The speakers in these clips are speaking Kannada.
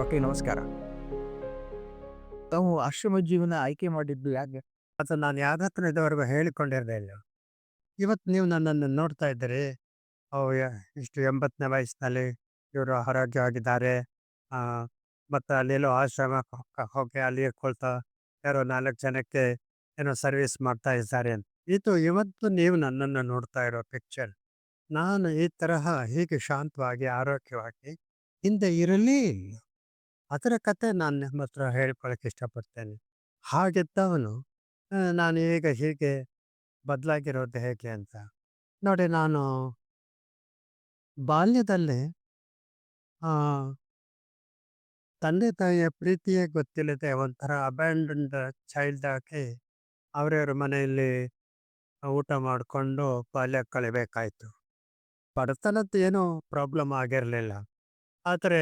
ಓಕೆ, ನಮಸ್ಕಾರ. ತಾವು ಆಶ್ರಮ ಜೀವನ ಆಯ್ಕೆ ಮಾಡಿದ್ದು ಯಾಕೆ? ಅದು ನಾನು ಯಾರ ಹತ್ರ ಇದುವರೆಗೂ ಹೇಳಿಕೊಂಡಿರಲಿಲ್ಲ. ಇವತ್ತು ನೀವು ನನ್ನನ್ನು ನೋಡ್ತಾ ಇದ್ದೀರಿ. ಅವು ಇಷ್ಟು 80ನೇ ವಯಸ್ಸಿನಲ್ಲಿ ಇವರು ಆರೋಗ್ಯವಾಗಿದ್ದಾರೆ. ಆ, ಮತ್ತು ಅಲ್ಲೆಲ್ಲೋ ಆಶ್ರಮಕ್ಕೆ ಹೋಗಿ ಅಲ್ಲಿ ಇರ್ಕೊಳ್ತಾ ಯಾರೋ 4 ಜನಕ್ಕೆ ಏನೋ ಸರ್ವಿಸ್ ಮಾಡ್ತಾ ಇದ್ದಾರೆ ಅಂತ. ಇದು ಇವತ್ತು ನೀವು ನನ್ನನ್ನು ನೋಡ್ತಾ ಇರೋ ಪಿಕ್ಚರ್. ನಾನು ಈ ತರಹ ಹೀಗೆ ಶಾಂತವಾಗಿ ಆರೋಗ್ಯವಾಗಿ ಹಿಂದೆ ಇರಲೇ ಇಲ್ಲ. ಅದರ ಕತೆ ನಾನು ನಿಮ್ಮ ಹತ್ರ ಹೇಳ್ಕೊಳಕ್ಕೆ ಇಷ್ಟಪಡ್ತೇನೆ. ಹಾಗಿದ್ದವನು ನಾನು ಈಗ ಹೀಗೆ ಬದಲಾಗಿರೋದು ಹೇಗೆ ಅಂತ. ನೋಡಿ, ನಾನು ಬಾಲ್ಯದಲ್ಲಿ ಆ, ತಂದೆ ತಾಯಿಯ ಪ್ರೀತಿಯೇ ಗೊತ್ತಿಲ್ಲದೆ ಒಂಥರ ಅಬ್ಯಾಂಡನ್ಡ್ ಚೈಲ್ಡ್ ಆಗಿ ಅವರವ್ರ ಮನೆಯಲ್ಲಿ ಊಟ ಮಾಡಿಕೊಂಡು ಬಾಲ್ಯ ಕಳಿಬೇಕಾಯ್ತು. ಬಡತನದ್ದು ಏನೂ ಪ್ರಾಬ್ಲಮ್ ಆಗಿರಲಿಲ್ಲ. ಆದರೆ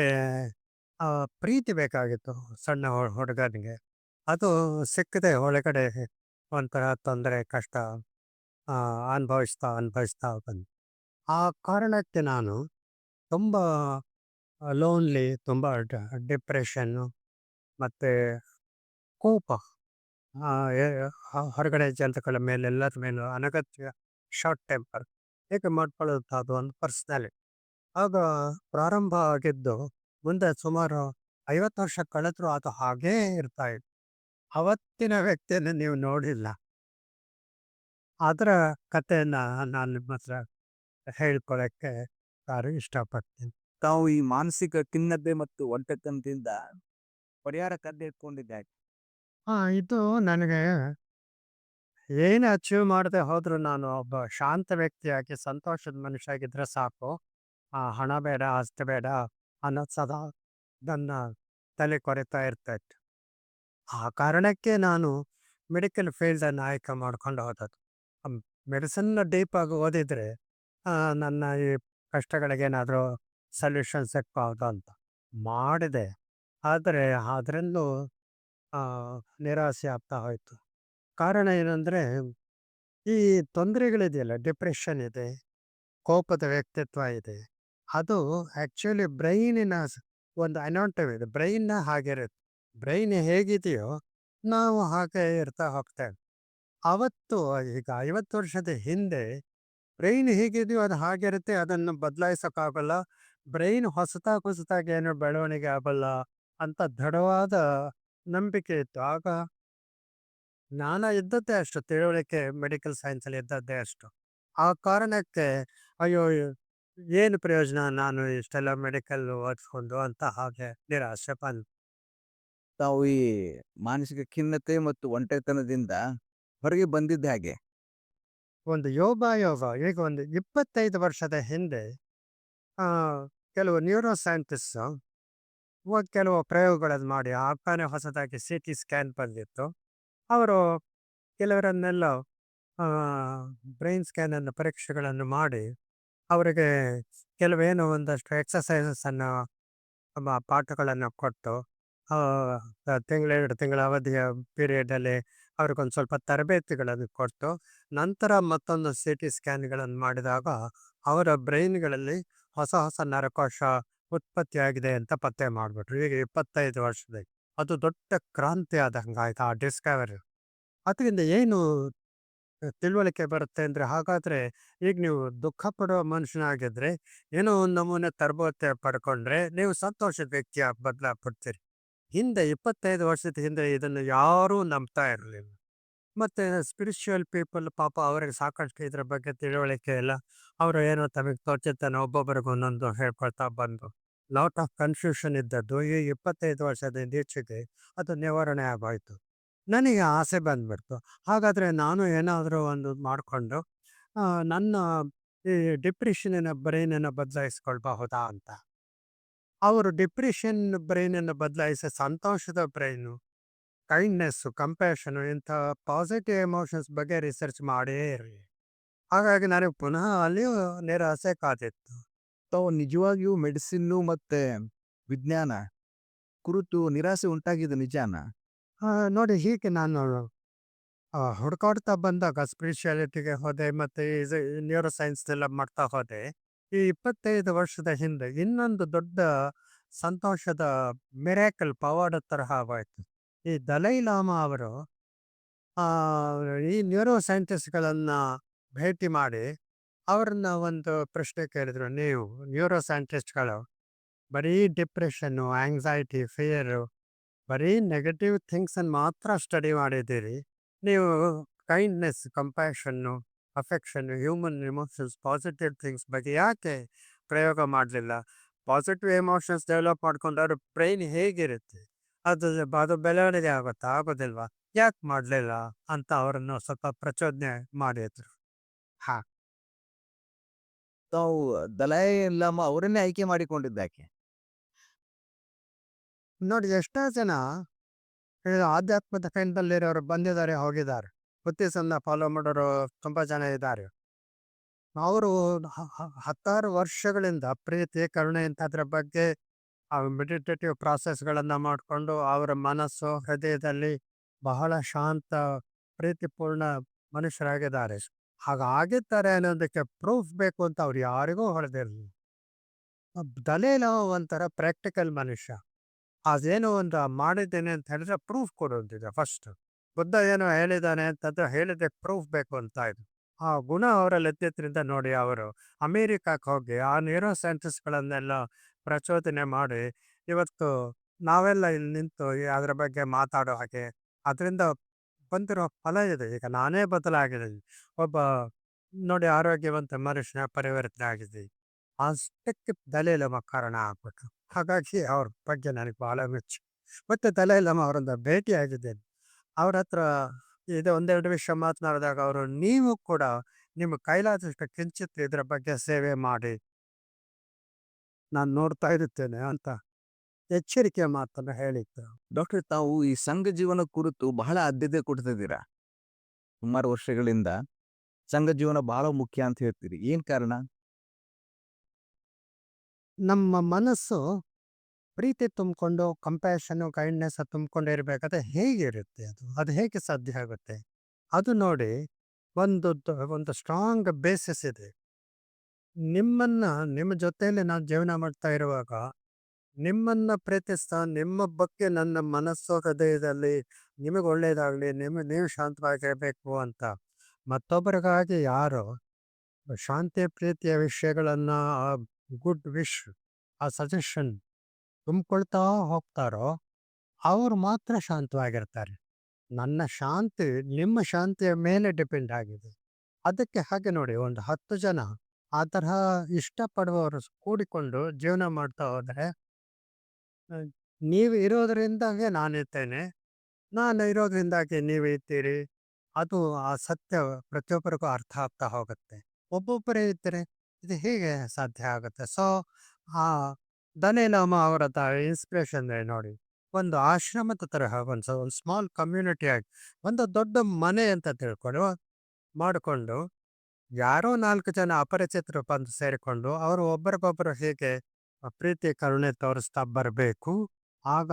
ಆ ಪ್ರೀತಿ ಬೇಕಾಗಿತ್ತು ಸಣ್ಣ ಹುಡುಗನಿಗೆ. ಅದು ಸಿಕ್ಕದೆ ಒಳಗಡೆ ಒಂಥರ ತೊಂದರೆ, ಕಷ್ಟ ಆ, ಅನುಭವಿಸ್ತಾ ಬಂದೆ. ಆ ಕಾರಣಕ್ಕೆ ನಾನು ತುಂಬ ಲೋನ್ಲಿ, ತುಂಬ ಡಿಪ್ರೆಷನ್ನು ಮತ್ತು ಕೋಪ, ಆ, ಎ- ಹೊರಗಡೆ ಜನಗಳ ಮೇಲೆ ಎಲ್ಲರ ಮೇಲೂ ಅನಗತ್ಯ ಶಾರ್ಟ್ ಟೆಂಪರ್ ಹೇಗೆ ಮಾಡ್ಕೊಳ್ಳೋದು ಒಂದು ಪರ್ಸ್ನಾಲಿಟಿ ಆಗ ಪ್ರಾರಂಭ ಆಗಿದ್ದು. ಮುಂದೆ ಸುಮಾರು 50 ವರ್ಷ ಕಳೆದರೂ ಅದು ಹಾಗೇ ಇರ್ತಾ ಇತ್ತು. ಅವತ್ತಿನ ವ್ಯಕ್ತಿಯನ್ನು ನೀವು ನೋಡಿಲ್ಲ. ಅದರ ಕಥೆಯನ್ನು ನಾನು ನಿಮ್ಮ ಹತ್ರ ಹೇಳ್ಕೊಳಕ್ಕೆ ಇಷ್ಟಪಡ್ತೀನಿ. ತಾವು ಈ ಮಾನಸಿಕ ಖಿನ್ನತೆ ಮತ್ತು ಒಂಟೆತನದಿಂದ ಪರಿಹಾರ ಕಂಡುಹಿಡ್ಕೊಂಡಿದ್ದೆ. ಇದು ನನಗೆ ಏನು ಅಚೀವ್ ಮಾಡದೆ ಹೋದರೂ ನಾನು ಒಬ್ಬ ಶಾಂತ ವ್ಯಕ್ತಿಯಾಗಿ ಸಂತೋಷದ ಮನುಷ್ಯಾಗಿದ್ದರೆ ಸಾಕು. ಹಣ ಬೇಡ, ಆಸ್ತಿ ಬೇಡ ಅನ್ನೋದು ಸದಾ ನನ್ನ ತಲೆ ಕೊರೆತಾ ಇರ್ತೈತೆ. ಆ ಕಾರಣಕ್ಕೆ ನಾನು ಮೆಡಿಕಲ್ ಫೀಲ್ಡನ್ನು ಆಯ್ಕೆ ಮಾಡ್ಕೊಂಡು ಹೋದದ್ದು. ಮೆಡಿಸಿನ್ನ ಡೀಪಾಗಿ ಓದಿದರೆ ನನ್ನ ಈ ಕಷ್ಟಗಳಿಗೇನಾದರೂ ಸೊಲ್ಯೂಷನ್ ಸಿಗ್ಬೋದು ಅಂತ ಮಾಡಿದೆ. ಆದರೆ ಅದರಲ್ಲೂ ಆ, ನಿರಾಸೆ ಆಗ್ತಾ ಹೋಯಿತು. ಕಾರಣ ಏನಂದರೆ, ಈ ತೊಂದರೆಗಳಿದೆಯಲ್ಲ, ಡಿಪ್ರೆಷನ್ ಇದೆ, ಕೋಪದ ವ್ಯಕ್ತಿತ್ವ ಇದೆ. ಅದು ಆ್ಯಕ್ಚುಲಿ ಬ್ರೈನಿನ ಒಂದು ಅನಾಟಮಿ ಇದೆ. ಬ್ರೈನ್ನ ಹಾಗಿರುತ್ತೆ. ಬ್ರೈನ್ ಹೇಗಿದೆಯೋ ನಾವು ಹಾಗೆ ಇರ್ತಾ ಹೋಗ್ತೇವೆ. ಅವತ್ತು ಈಗ 50 ವರ್ಷದ ಹಿಂದೆ ಬ್ರೈನ್ ಹೇಗಿದೆಯೋ ಅದು ಹಾಗಿರುತ್ತೆ. ಅದನ್ನು ಬದಲಾಯಿಸೋಕ್ಕಾಗಲ್ಲ. ಬ್ರೈನ್ ಹೊಸತಾಗಿ ಏನೋ ಬೆಳವಣಿಗೆ ಆಗಲ್ಲ ಅಂತ ದೃಢವಾದ ನಂಬಿಕೆ ಇತ್ತು. ಆಗ ಜ್ಞಾನ ಇದ್ದದ್ದೇ ಅಷ್ಟು, ತಿಳುವಳಿಕೆ ಮೆಡಿಕಲ್ ಸೈನ್ಸಲ್ಲಿ ಇದ್ದದ್ದೇ ಅಷ್ಟು. ಆ ಕಾರಣಕ್ಕೆ ಅಯ್ಯೋ, ಏನು ಪ್ರಯೋಜನ ನಾನು ಇಷ್ಟೆಲ್ಲ ಮೆಡಿಕಲ್ ಓದಿಸ್ಕೊಂಡು ಅಂತ ಹಾಗೆ ನಿರಾಸೆ ಬಂತು. ತಾವು ಈ ಮಾನಸಿಕ ಖಿನ್ನತೆ ಮತ್ತು ಒಂಟೆತನದಿಂದ ಹೊರಗೆ ಬಂದಿದ್ದು ಹೇಗೆ? ಒಂದು ಯೋಗಾಯೋಗ ಈಗ ಒಂದು 25 ವರ್ಷದ ಹಿಂದೆ ಆ, ಕೆಲವು ನ್ಯೂರೋ ಸೈಂಟಿಸ್ಟ್ ಕೆಲವು ಪ್ರಯೋಗಗಳನ್ನು ಮಾಡಿ ಆಗ್ತಾನೆ ಹೊಸದಾಗಿ CT ಸ್ಕ್ಯಾನ್ ಬಂದಿತ್ತು. ಅವರು ಕೆಲವರನ್ನೆಲ್ಲ ಬ್ರೈನ್ ಸ್ಕ್ಯಾನನ್ನು ಪರೀಕ್ಷೆಗಳನ್ನು ಮಾಡಿ ಅವರಿಗೆ ಕೆಲವೇನೋ ಒಂದಷ್ಟು ಎಕ್ಸಸೈಸಸನ್ನು ಪಾಠಗಳನ್ನು ಕೊಟ್ಟು ಆ, 2 ತಿಂಗಳ ಅವಧಿಯ ಪೀರಿಯಡಲ್ಲಿ ಅವ್ರಿಗೊಂದು ಸ್ವಲ್ಪ ತರಬೇತಿಗಳನ್ನು ಕೊಟ್ಟು ನಂತರ ಮತ್ತೊಂದು CT ಸ್ಕ್ಯಾನ್ಗಳನ್ನು ಮಾಡಿದಾಗ ಅವರ ಬ್ರೈನ್ಗಳಲ್ಲಿ ಹೊಸ ಹೊಸ ನರಕೋಶ ಉತ್ಪತ್ತಿಯಾಗಿದೆ ಅಂತ ಪತ್ತೆ ಮಾಡಿಬಿಟ್ರು. ಈಗ 25 ವರ್ಷದಲ್ಲಿ ಅದು ದೊಡ್ಡ ಕ್ರಾಂತಿ ಆದಂಗಾಯ್ತು ಆ ಡಿಸ್ಕವರಿ. ಅದರಿಂದ ಏನು ತಿಳುವಳಿಕೆ ಬರುತ್ತೆ ಅಂದರೆ, ಹಾಗಾದರೆ ಈಗ ನೀವು ದುಃಖ ಪಡುವ ಮನುಷ್ಯನಾಗಿದ್ದರೆ ಏನೋ ಒಂದು ನಮೂನೆ ತರಬೇತಿ ಪಡ್ಕೊಂಡ್ರೆ ನೀವು ಸಂತೋಷದ ವ್ಯಕ್ತಿಯಾಗಿ ಬದಲಾಗ್ಬಿಡ್ತೀರಿ. ಹಿಂದೆ 25 ವರ್ಷದ ಹಿಂದೆ ಇದನ್ನು ಯಾರೂ ನಂಬ್ತಾ ಇರಲಿಲ್ಲ. ಮತ್ತು ಸ್ಪಿರಿಚುವಲ್ ಪೀಪಲ್ ಪಾಪ ಅವರಿಗೆ ಸಾಕಷ್ಟು ಇದರ ಬಗ್ಗೆ ತಿಳುವಳಿಕೆ ಇಲ್ಲ. ಅವರು ಏನೋ ತಮಗೆ ತೋಚಿದ್ದನ್ನು ಒಬ್ಬೊಬ್ಬರಿಗೆ ಒಂದೊಂದು ಹೇಳ್ಕೊಳ್ತಾ ಬಂದು ಲಾಟ್ ಆಫ್ ಕನ್ಫ್ಯೂಷನ್ ಇದ್ದದ್ದು ಈ 25 ವರ್ಷದಿಂದ ಈಚೆಗೆ ಅದು ನಿವಾರಣೆ ಆಗೋಯ್ತು. ನನಗೆ ಆಸೆ ಬಂದ್ಬಿಡ್ತು. ಹಾಗಾದರೆ ನಾನು ಏನಾದರೂ ಒಂದು ಮಾಡಿಕೊಂಡು ನನ್ನ ಈ ಡಿಪ್ರೆಷನ್ನಿನ ಬ್ರೈನನ್ನು ಬದಲಾಯಿಸ್ಕೊಳ್ಬಹುದಾ ಅಂತ. ಅವರು ಡಿಪ್ರೆಷನ್ ಬ್ರೈನನ್ನು ಬದಲಾಯಿಸಿ ಸಂತೋಷದ ಬ್ರೈನು, ಕೈಂಡ್ನೆಸ್ಸು, ಕಂಪ್ಯಾಷನು ಇಂಥ ಪಾಸಿಟಿವ್ ಎಮೋಷನ್ಸ್ ಬಗ್ಗೆ ರಿಸರ್ಚ್ ಮಾಡೇ ಇರಲಿ. ಹಾಗಾಗಿ ನನಗೆ ಪುನಃ ಅಲ್ಲಿಯೂ ನಿರಾಸೆ ಕಾದಿತ್ತು. ತಾವು ನಿಜವಾಗಿಯೂ ಮೆಡಿಸಿನ್ನು ಮತ್ತೆ ವಿಜ್ಞಾನ ಕುರಿತು ನಿರಾಸೆ ಉಂಟಾಗಿದ್ದು ನಿಜಾನ? ನೋಡಿ, ಹೀಗೆ ನಾನು ಹುಡ್ಕಾಡ್ತಾ ಬಂದಾಗ ಸ್ಪಿರಿಚುಯಾಲಿಟಿಗೆ ಹೋದೆ ಮತ್ತು ಇದು ನ್ಯೂರೋ ಸೈನ್ಸ್ನೆಲ್ಲ ಮಾಡ್ತಾ ಹೋದೆ. ಈ 25 ವರ್ಷದ ಹಿಂದೆ ಇನ್ನೊಂದು ದೊಡ್ಡ ಸಂತೋಷದ ಮಿರಾಕಲ್ ಪವಾಡ ತರಹ ಆಗೋಯ್ತು. ಈ ದಲೈ ಲಾಮಾ ಅವರು ಆ, ಈ ನ್ಯೂರೋ ಸೈಂಟಿಸ್ಟ್‌ಗಳನ್ನ ಭೇಟಿ ಮಾಡಿ, ಅವ್ರನ್ನ ಒಂದು ಪ್ರಶ್ನೆ ಕೇಳಿದ್ರು. ನೀವು ನ್ಯೂರೋ ಸೈಂಟಿಸ್ಟ್‌ಗಳು ಬರೀ ಡಿಪ್ರೆಷನ್ನು, ಆಂಕ್ಸೈಟಿ, ಫಿಯರು, ಬರೀ ನೆಗೆಟಿವ್ ಥಿಂಗ್ಸನ್ನು ಮಾತ್ರ ಸ್ಟಡಿ ಮಾಡಿದ್ದೀರಿ. ನೀವು ಕೈಂಡ್ನೆಸ್, ಕಂಪ್ಯಾಷನ್ನು, ಅಫೆಕ್ಷನ್ನು, ಹ್ಯೂಮನ್ ಎಮೋಷನ್ಸ್, ಪಾಸಿಟಿವ್ ಥಿಂಗ್ಸ್ ಬಗ್ಗೆ ಯಾಕೆ ಪ್ರಯೋಗ ಮಾಡಲಿಲ್ಲ? ಪಾಸಿಟಿವ್ ಎಮೋಷನ್ಸ್ ಡೆವಲಪ್ ಮಾಡ್ಕೊಂಡವ್ರ ಬ್ರೈನ್ ಹೇಗಿರುತ್ತೆ? ಅದು ಬೆಳವಣಿಗೆ ಆಗುತ್ತಾ? ಆಗೋದಿಲ್ವಾ? ಯಾಕೆ ಮಾಡಲಿಲ್ಲ ಅಂತ ಅವರನ್ನು ಸ್ವಲ್ಪ ಪ್ರಚೋದನೆ ಮಾಡಿದ್ರು. ಹಾಂ. ತಾವು ದಲೈ ಲಾಮಾ ಅವರನ್ನೇ ಆಯ್ಕೆ ಮಾಡಿಕೊಂಡಿದ್ದಾಕೆ? ನೋಡಿ, ಎಷ್ಟೋ ಜನ ಈ ಆಧ್ಯಾತ್ಮದ ಫೀಲ್ಡಲ್ಲಿರೋರು ಬಂದಿದ್ದಾರೆ, ಹೋಗಿದ್ದಾರೆ. ಬುದ್ಧಿಸಮ್‌ನ ಫಾಲೋ ಮಾಡೋರು ತುಂಬ ಜನ ಇದ್ದಾರೆ. ಅವರು ಹತ್ತಾರು ವರ್ಷಗಳಿಂದ ಪ್ರೀತಿ, ಕರುಣೆ ಇಂಥದ್ರ ಬಗ್ಗೆ ಮೆಡಿಟೇಟಿವ್ ಪ್ರಾಸೆಸ್‌ಗಳನ್ನು ಮಾಡಿಕೊಂಡು ಅವರ ಮನಸ್ಸು, ಹೃದಯದಲ್ಲಿ ಬಹಳ ಶಾಂತ, ಪ್ರೀತಿಪೂರ್ಣ ಮನುಷ್ಯರಾಗಿದ್ದಾರೆ. ಹಾಗಾಗಿದ್ದಾರೆ ಅನ್ನೋದಕ್ಕೆ ಪ್ರೂಫ್ ಬೇಕು ಅಂತ ಅವ್ರು ಯಾರಿಗೂ ಹೊಳೆದಿರಲಿಲ್ಲ. ದಲೈ ಲಾಮಾ ಒಂಥರ ಪ್ರಾಕ್ಟಿಕಲ್ ಮನುಷ್ಯ. ಅದೇನೋ ಒಂದು ಮಾಡಿದ್ದೇನೆ ಅಂತ ಹೇಳಿದ್ರೆ ಪ್ರೂಫ್ ಕೊಡೋದಿದೆ ಫಸ್ಟ್. ಬುದ್ಧ ಏನೋ ಹೇಳಿದ್ದಾನೆ ಅಂತಂದ್ರೆ ಹೇಳಿದ್ದಕ್ಕೆ ಪ್ರೂಫ್ ಬೇಕು ಅಂತ ಇದ್ರು. ಆ ಗುಣ ಅವರಲ್ಲಿ ಎದ್ದಿದ್ರಿಂದ ನೋಡಿ ಅವರು ಅಮೇರಿಕಕ್ಕೆ ಹೋಗಿ ಆ ನ್ಯೂರೋ ಸೈಂಟಿಸ್ಟ್‌ಗಳನ್ನೆಲ್ಲ ಪ್ರಚೋದನೆ ಮಾಡಿ, ಇವತ್ತು ನಾವೆಲ್ಲ ಇಲ್ಲಿ ನಿಂತು ಅದರ ಬಗ್ಗೆ ಮಾತಾಡೋ ಹಾಗೆ, ಅದರಿಂದ ಬಂದಿರೋ ಫಲ ಇದೆ. ಈಗ ನಾನೇ ಬದಲಾಗಿದ್ದೀನಿ. ಒಬ್ಬ ನೋಡಿ ಆರೋಗ್ಯವಂತ ಮನುಷ್ಯನ ಪರಿವರ್ತನೆ ಆಗಿದೆ. ಅಷ್ಟಕ್ಕೆ ದಲೈ ಲಾಮಾ ಕಾರಣ ಆಗ್ಬಿಟ್ರು. ಹಾಗಾಗಿ ಅವ್ರ ಬಗ್ಗೆ ನನಗೆ ಬಹಳ ಮೆಚ್ಚು. ಮತ್ತೆ ದಲೈ ಲಾಮಾ ಅವರನ್ನ ಭೇಟಿಯಾಗಿದ್ದೇನೆ. ಅವ್ರ ಹತ್ರ ಇದು ಒಂದೆರಡು ವಿಷಯ ಮಾತನಾಡಿದಾಗ ಅವರು, ನೀವು ಕೂಡ ನಿಮ್ಮ ಕೈಲಾದಷ್ಟು ಕಿಂಚಿತ್ ಇದರ ಬಗ್ಗೆ ಸೇವೆ ಮಾಡಿ, ನಾನು ನೋಡ್ತಾ ಇರುತ್ತೇನೆ ಅಂತ ಎಚ್ಚರಿಕೆಯ ಮಾತನ್ನು ಹೇಳಿದ್ರು. ಡಾಕ್ಟರ್, ತಾವು ಈ ಸಂಘ ಜೀವನ ಕುರಿತು ಬಹಳ ಆದ್ಯತೆ ಕೊಡ್ತಿದ್ದೀರಾ. ಸುಮಾರು ವರ್ಷಗಳಿಂದ ಸಂಘ ಜೀವನ ಬಹಳ ಮುಖ್ಯ ಅಂತ ಹೇಳ್ತೀರಿ. ಏನ್ ಕಾರಣ? ನಮ್ಮ ಮನಸ್ಸು ಪ್ರೀತಿ ತುಂಬಿಕೊಂಡು, ಕಂಪ್ಯಾಷನ್ನು, ಕೈಂಡ್ನೆಸ್ ತುಂಬಿಕೊಂಡು ಇರಬೇಕಾದ್ರೆ ಹೇಗಿರುತ್ತೆ ಅದು? ಅದು ಹೇಗೆ ಸಾಧ್ಯ ಆಗುತ್ತೆ? ಅದು ನೋಡಿ, ಒಂದು ಸ್ಟ್ರಾಂಗ್ ಬೇಸಿಸ್ ಇದೆ. ನಿಮ್ಮನ್ನ ನಿಮ್ಮ ಜೊತೆಯಲ್ಲಿ ನಾನು ಜೀವನ ಮಾಡ್ತಾ ಇರುವಾಗ, ನಿಮ್ಮನ್ನ ಪ್ರೀತಿಸ್ತಾ, ನಿಮ್ಮ ಬಗ್ಗೆ ನನ್ನ ಮನಸ್ಸು, ಹೃದಯದಲ್ಲಿ ನಿಮಗೆ ಒಳ್ಳೇದಾಗಲಿ, ನೀವು ಶಾಂತವಾಗಿರಬೇಕು ಅಂತ ಮತ್ತೊಬ್ಬರಿಗಾಗಿ ಯಾರು ಶಾಂತಿ, ಪ್ರೀತಿಯ ವಿಷಯಗಳನ್ನು, ಆ ಗುಡ್ ವಿಶ್, ಆ ಸಜೆಷನ್ ತುಂಬಿಕೊಳ್ತಾ ಹೋಗ್ತಾರೋ, ಅವ್ರು ಮಾತ್ರ ಶಾಂತವಾಗಿರ್ತಾರೆ. ನನ್ನ ಶಾಂತಿ ನಿಮ್ಮ ಶಾಂತಿಯ ಮೇಲೆ ಡಿಪೆಂಡ್ ಆಗಿದೆ. ಅದಕ್ಕೆ ಹಾಗೆ ನೋಡಿ, ಒಂದು 10 ಜನ ಆ ತರಹ ಇಷ್ಟಪಡುವವರು ಕೂಡಿಕೊಂಡು ಜೀವನ ಮಾಡ್ತಾ ಹೋದರೆ, ನೀವು ಇರೋದ್ರಿಂದಾಗೆ ನಾನಿರ್ತೇನೆ, ನಾನು ಇರೋದ್ರಿಂದಾಗಿ ನೀವು ಇರ್ತೀರಿ. ಅದು ಆ ಸತ್ಯ ಪ್ರತಿಯೊಬ್ಬರಿಗೂ ಅರ್ಥ ಆಗ್ತಾ ಹೋಗುತ್ತೆ. ಒಬ್ಬೊಬ್ಬರೇ ಇದ್ದರೆ ಇದು ಹೇಗೆ ಸಾಧ್ಯ ಆಗುತ್ತೆ? ಸೊ, ಆ ದಲೈ ಲಾಮಾ ಅವರ ಇನ್ಸ್ಪಿರೇಷನ್ ನೋಡಿ. ಒಂದು ಆಶ್ರಮದ ತರಹ ಒಂದು ಸ್ಮಾಲ್ ಕಮ್ಯುನಿಟಿ ಆಗಿ, ಒಂದು ದೊಡ್ಡ ಮನೆ ಅಂತ ತಿಳ್ಕೊಂಡು ಮಾಡಿಕೊಂಡು, ಯಾರೋ 4 ಜನ ಅಪರಿಚಿತರು ಬಂದು ಸೇರಿಕೊಂಡು ಅವರು ಒಬ್ಬರಿಗೊಬ್ಬರು ಹೇಗೆ ಪ್ರೀತಿ, ಕರುಣೆ ತೋರಿಸ್ತಾ ಬರಬೇಕು. ಆಗ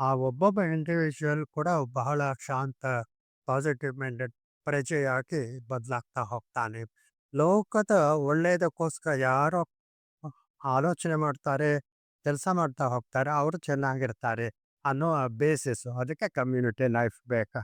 ಆ ಒಬ್ಬೊಬ್ಬ ಇಂಡಿವಿಜುವಲ್ ಕೂಡ ಬಹಳ ಶಾಂತ, ಪಾಸಿಟಿವ್ ಮೈಂಡೆಡ್ ಪ್ರಜೆಯಾಗಿ ಬದಲಾಗ್ತಾ ಹೋಗ್ತಾನೆ. ಲೋಕದ ಒಳ್ಳೆಯದಕ್ಕೋಸ್ಕರ ಯಾರೋ ಆಲೋಚನೆ ಮಾಡ್ತಾರೆ, ಕೆಲಸ ಮಾಡ್ತಾ ಹೋಗ್ತಾರೆ, ಅವರು ಚೆನ್ನಾಗಿರ್ತಾರೆ ಅನ್ನೋ ಬೇಸಿಸ್. ಅದಕ್ಕೆ ಕಮ್ಯುನಿಟಿ ಲೈಫ್ ಬೇಕಾ.